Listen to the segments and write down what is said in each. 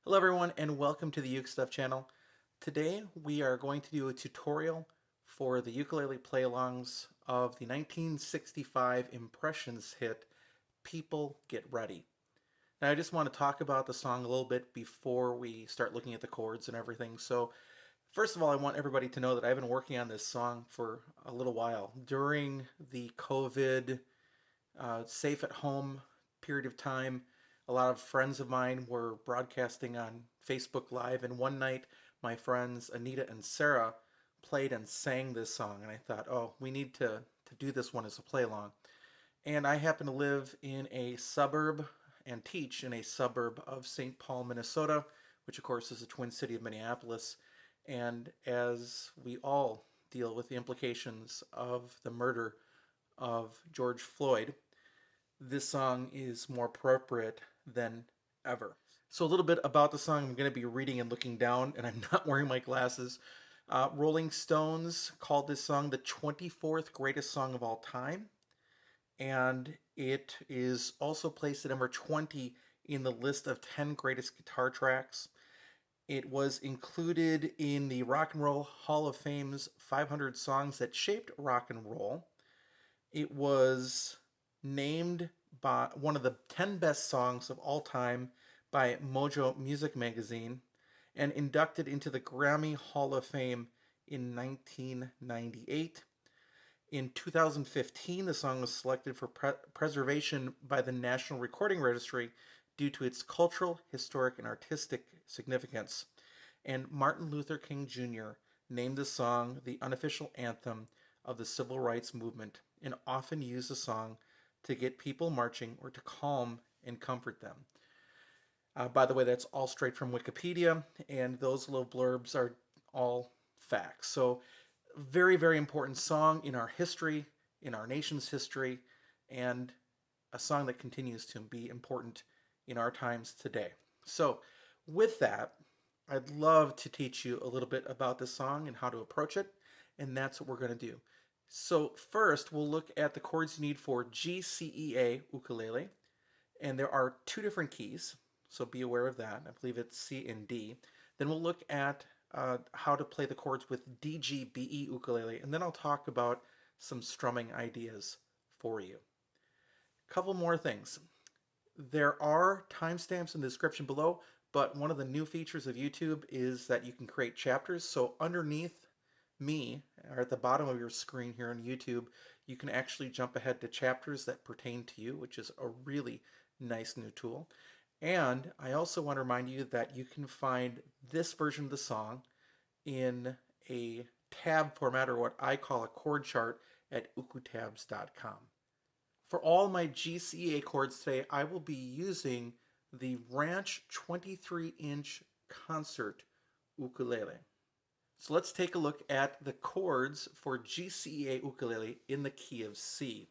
Hello everyone and welcome to the UkeStuff channel. Today we are going to do a tutorial for the ukulele play-alongs of the 1965 Impressions hit, People Get Ready. Now I just want to talk about the song a little bit before we start looking at the chords and everything. So first of all, I want everybody to know that I've been working on this song for a little while. During the COVID safe at home period of time, a lot of friends of mine were broadcasting on Facebook Live, and one night my friends Anita and Sarah played and sang this song, and I thought, oh, we need to do this one as a play along. And I happen to live in a suburb and teach in a suburb of St. Paul, Minnesota, which of course is a twin city of Minneapolis. And as we all deal with the implications of the murder of George Floyd, this song is more appropriate than ever. So a little bit about the song. I'm going to be reading and looking down, and I'm not wearing my glasses. Rolling Stones called this song the 24th greatest song of all time, and it is also placed at number 20 in the list of 10 greatest guitar tracks. It was included in the Rock and Roll Hall of Fame's 500 songs that shaped rock and roll. It was named by one of the 10 best songs of all time by Mojo Music Magazine and inducted into the Grammy Hall of Fame in 1998. In 2015, the song was selected for preservation by the National Recording Registry due to its cultural, historic, and artistic significance. And Martin Luther King Jr. named the song the unofficial anthem of the civil rights movement and often used the song to get people marching or to calm and comfort them. By the way, that's all straight from Wikipedia, and those little blurbs are all facts. So, very, very important song in our history, in our nation's history, and a song that continues to be important in our times today. So, with that, I'd love to teach you a little bit about this song and how to approach it, and that's what we're going to do. So first, we'll look at the chords you need for GCEA ukulele, and there are two different keys, so be aware of that. I believe it's C and D. Then we'll look at how to play the chords with DGBE ukulele, and then I'll talk about some strumming ideas for you. A couple more things. There are timestamps in the description below, but one of the new features of YouTube is that you can create chapters. So underneath me, or at the bottom of your screen here on YouTube, you can actually jump ahead to chapters that pertain to you, which is a really nice new tool. And I also want to remind you that you can find this version of the song in a tab format, or what I call a chord chart, at ukestuff.info. For all my GCEA chords today, I will be using the Ranch 23-inch concert ukulele. So let's take a look at the chords for GCEA ukulele in the key of C.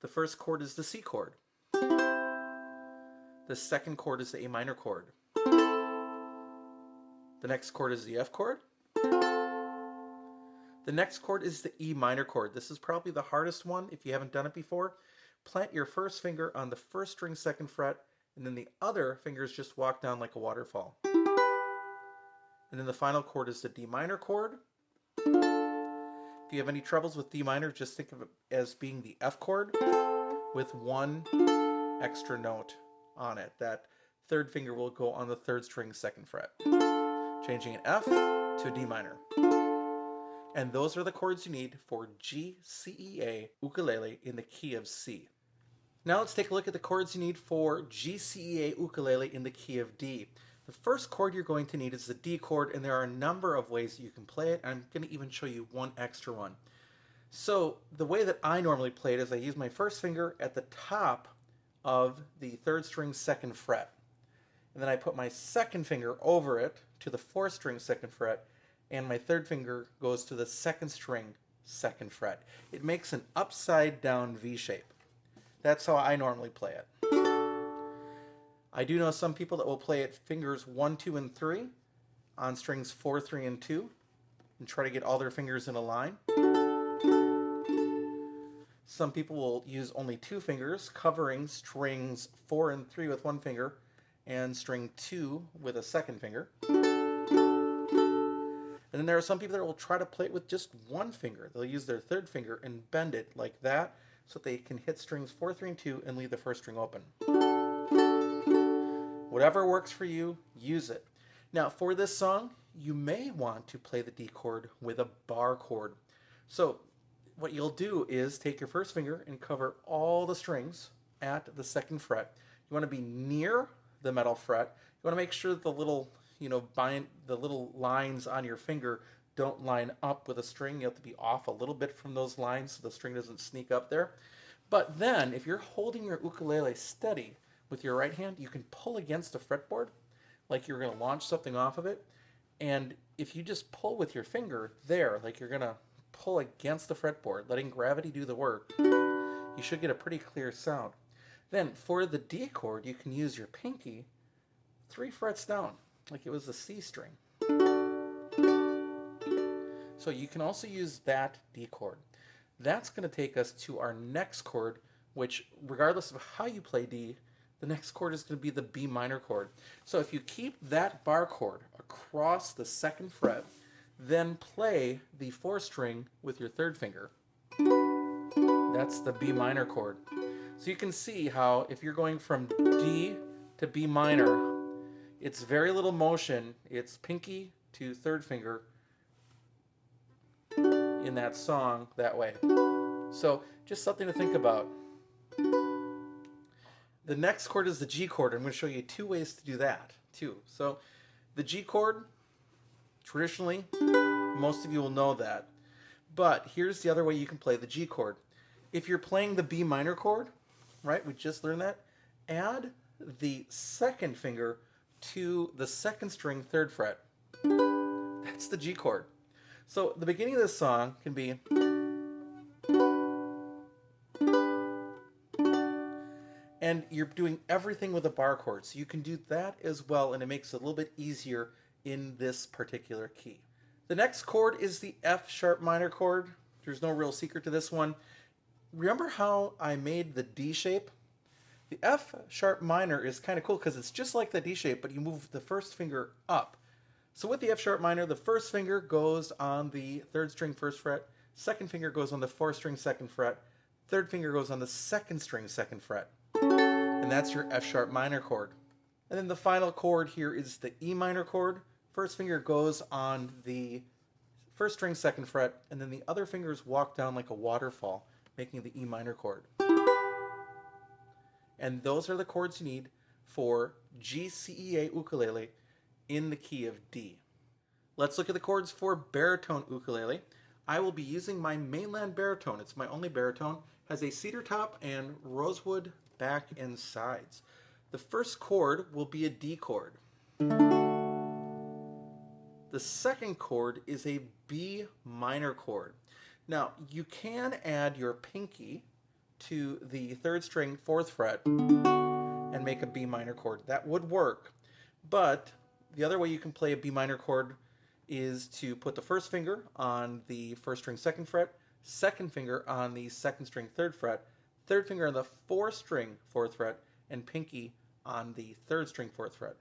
The first chord is the C chord. The second chord is the A minor chord. The next chord is the F chord. The next chord is the E minor chord. This is probably the hardest one if you haven't done it before. Plant your first finger on the first string second fret, and then the other fingers just walk down like a waterfall. And then the final chord is the D minor chord. If you have any troubles with D minor, just think of it as being the F chord with one extra note on it. That third finger will go on the third string second fret, changing an F to a D minor. And those are the chords you need for GCEA ukulele in the key of C. Now let's take a look at the chords you need for GCEA ukulele in the key of D. The first chord you're going to need is the D chord, and there are a number of ways you can play it. I'm going to even show you one extra one. So the way that I normally play it is I use my first finger at the top of the third string second fret. And then I put my second finger over it to the fourth string second fret, and my third finger goes to the second string second fret. It makes an upside down V shape. That's how I normally play it. I do know some people that will play it fingers 1, 2, and 3 on strings 4, 3, and 2 and try to get all their fingers in a line. Some people will use only 2 fingers, covering strings 4 and 3 with one finger, and string 2 with a second finger. And then there are some people that will try to play it with just one finger. They'll use their third finger and bend it like that so that they can hit strings 4, 3, and 2 and leave the first string open. Whatever works for you, use it. Now, for this song, you may want to play the D chord with a bar chord. So what you'll do is take your first finger and cover all the strings at the second fret. You want to be near the metal fret. You want to make sure that the little the little lines on your finger don't line up with a string. You have to be off a little bit from those lines so the string doesn't sneak up there. But then, if you're holding your ukulele steady with your right hand, you can pull against the fretboard like you're going to launch something off of it. And if you just pull with your finger there, like you're going to pull against the fretboard, letting gravity do the work, you should get a pretty clear sound. Then, for the D chord, you can use your pinky 3 frets down, like it was a C string. So you can also use that D chord. That's going to take us to our next chord, which, regardless of how you play D, the next chord is going to be the B minor chord. So if you keep that bar chord across the second fret, then play the 4th string with your third finger. That's the B minor chord. So you can see how if you're going from D to B minor, it's very little motion. It's pinky to third finger in that song that way. So just something to think about. The next chord is the G chord. I'm going to show you 2 ways to do that too. So the G chord, traditionally, most of you will know that. But here's the other way you can play the G chord. If you're playing the B minor chord, right, we just learned that, add the second finger to the second string, 3rd fret. That's the G chord. So the beginning of this song can be, and you're doing everything with a bar chord. So you can do that as well, and it makes it a little bit easier in this particular key. The next chord is the F sharp minor chord. There's no real secret to this one. Remember how I made the D shape? The F sharp minor is kind of cool because it's just like the D shape, but you move the first finger up. So with the F sharp minor, the first finger goes on the 3rd string 1st fret, second finger goes on the 4th string 2nd fret, third finger goes on the 2nd string 2nd fret. And that's your F sharp minor chord. And then the final chord here is the E minor chord. First finger goes on the 1st string 2nd fret, and then the other fingers walk down like a waterfall, making the E minor chord. And those are the chords you need for GCEA ukulele in the key of D. Let's look at the chords for baritone ukulele. I will be using my mainland baritone. It's my only baritone. Has a cedar top and rosewood back and sides. The first chord will be a D chord. The second chord is a B minor chord. Now, you can add your pinky to the 3rd string 4th fret and make a B minor chord. That would work, but the other way you can play a B minor chord is to put the first finger on the 1st string 2nd fret, second finger on the 2nd string 3rd fret, third finger on the 4th string 4th fret, and pinky on the 3rd string 4th fret.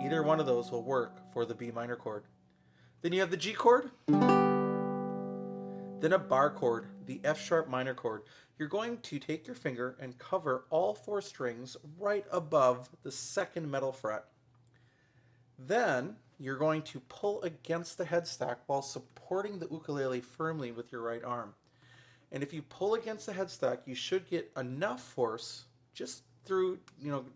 Either one of those will work for the B minor chord. Then you have the G chord, then a bar chord, the F sharp minor chord. You're going to take your finger and cover all 4 strings right above the 2nd metal fret. Then you're going to pull against the headstock while supporting the ukulele firmly with your right arm. And if you pull against the headstock, you should get enough force just through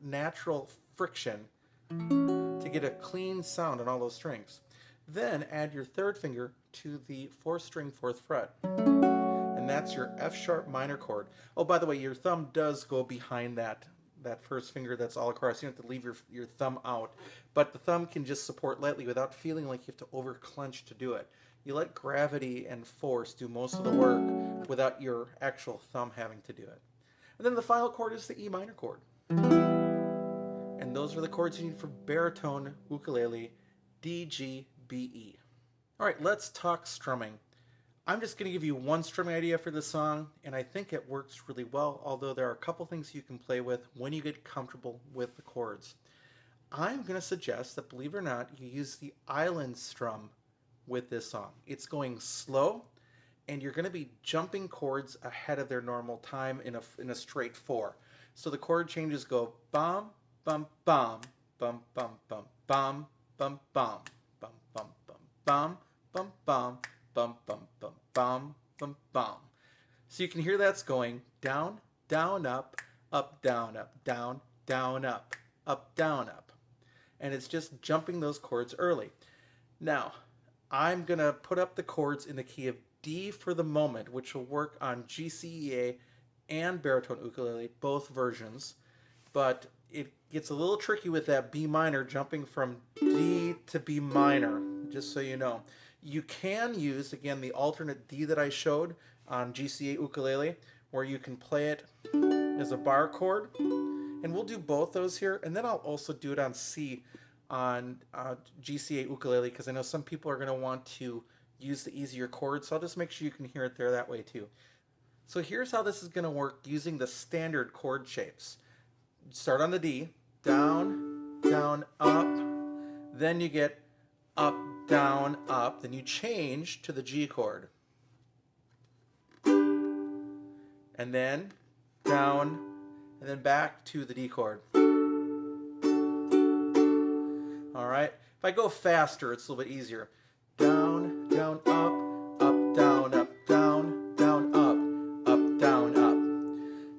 natural friction to get a clean sound on all those strings. Then add your 3rd finger to the 4th string 4th fret. And that's your F sharp minor chord. Oh, by the way, your thumb does go behind that first finger that's all across. You don't have to leave your thumb out. But the thumb can just support lightly without feeling like you have to over clench to do it. You let gravity and force do most of the work without your actual thumb having to do it. And then the final chord is the E minor chord. And those are the chords you need for baritone ukulele, DGBE. All right, let's talk strumming. I'm just going to give you one strumming idea for this song, and I think it works really well, although there are a couple things you can play with when you get comfortable with the chords. I'm going to suggest that, believe it or not, you use the island strum with this song. It's going slow, and you're going to be jumping chords ahead of their normal time in a straight 4. So the chord changes go bum, bum, bum, bum, bum, bum, bum, bum, bum, bum, bum, bum, bum, bum, bum, bum, bum, bum, bum, bum. So you can hear that's going down, down, up, down, down, down, up, down, up. And it's just jumping those chords early. Now, I'm going to put up the chords in the key of D for the moment, which will work on GCEA and baritone ukulele, both versions. But it gets a little tricky with that B minor jumping from D to B minor, just so you know. You can use, again, the alternate D that I showed on GCEA ukulele, where you can play it as a bar chord. And we'll do both those here, and then I'll also do it on C on GCEA ukulele, because I know some people are going to want to use the easier chords, so I'll just make sure you can hear it there that way too. So here's how this is going to work using the standard chord shapes. Start on the D, down, down, up, then you get up, down, up, then you change to the G chord. And then down, and then back to the D chord. All right. If I go faster, it's a little bit easier. Down, down, up, down, down, down, up, down, up.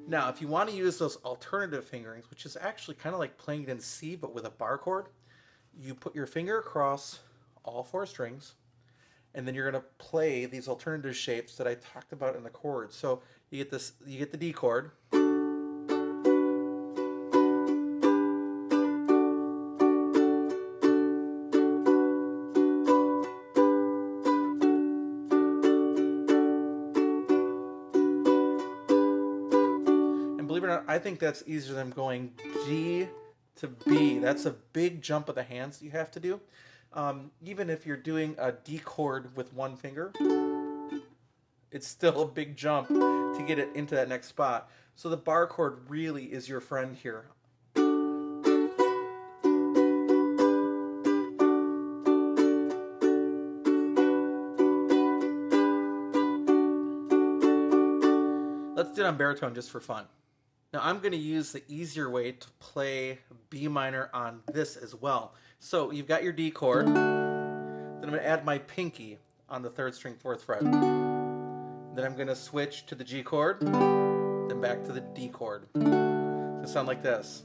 Now, if you want to use those alternative fingerings, which is actually kind of like playing it in C, but with a bar chord, you put your finger across all 4 strings, and then you're going to play these alternative shapes that I talked about in the chords. So you get this, you get the D chord. Believe it or not, I think that's easier than going G to B. That's a big jump of the hands that you have to do. Even if you're doing a D chord with one finger, it's still a big jump to get it into that next spot. So the bar chord really is your friend here. Let's do it on baritone just for fun. Now I'm going to use the easier way to play B minor on this as well. So you've got your D chord, then I'm going to add my pinky on the 3rd string 4th fret. Then I'm going to switch to the G chord, then back to the D chord. So sound like this.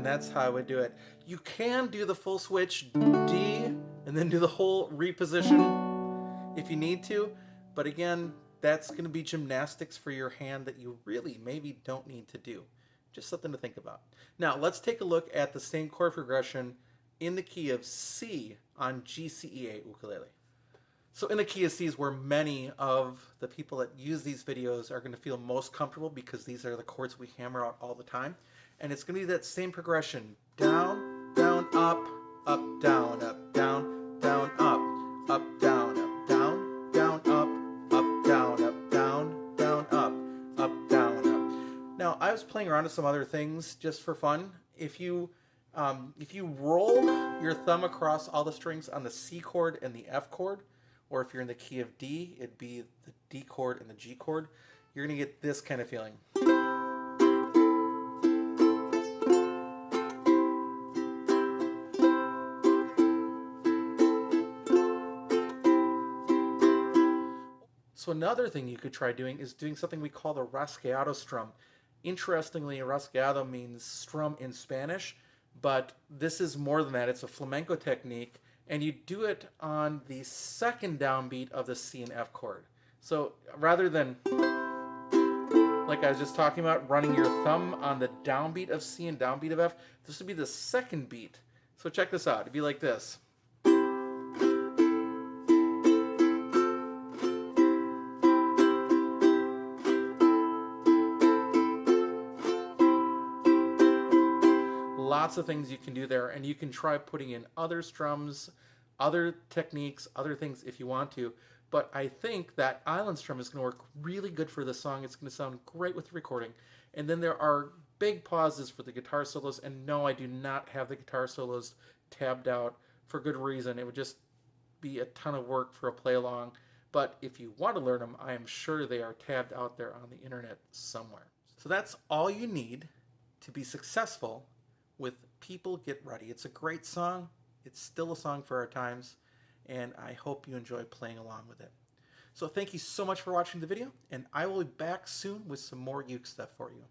That's how I would do it. You can do the full switch D and then do the whole reposition if you need to, but again, that's going to be gymnastics for your hand that you really maybe don't need to do. Just something to think about. Now let's take a look at the same chord progression in the key of C on GCEA ukulele. So in the key of C is where many of the people that use these videos are going to feel most comfortable, because these are the chords we hammer out all the time. And it's going to be that same progression. Down, down, up, down, down, down, up, down, down, down, up, down, down, down, up, down, up. Now, I was playing around with some other things just for fun. If you roll your thumb across all the strings on the C chord and the F chord, or if you're in the key of D, it'd be the D chord and the G chord, you're going to get this kind of feeling. So another thing you could try doing is doing something we call the rasgueado strum. Interestingly, rasgueado means strum in Spanish, but this is more than that. It's a flamenco technique, and you do it on the 2nd downbeat of the C and F chord. So rather than, like I was just talking about, running your thumb on the downbeat of C and downbeat of F, this would be the 2nd beat. So check this out. It'd be like this. lots of things you can do there, and you can try putting in other strums, other techniques, other things if you want to. But I think that island strum is going to work really good for this song. It's going to sound great with the recording. And then there are big pauses for the guitar solos. And no, I do not have the guitar solos tabbed out for good reason. It would just be a ton of work for a play along. But if you want to learn them, I am sure they are tabbed out there on the internet somewhere. So that's all you need to be successful with People Get Ready. It's a great song. It's still a song for our times, and I hope you enjoy playing along with it. So thank you so much for watching the video, and I will be back soon with some more uke stuff for you.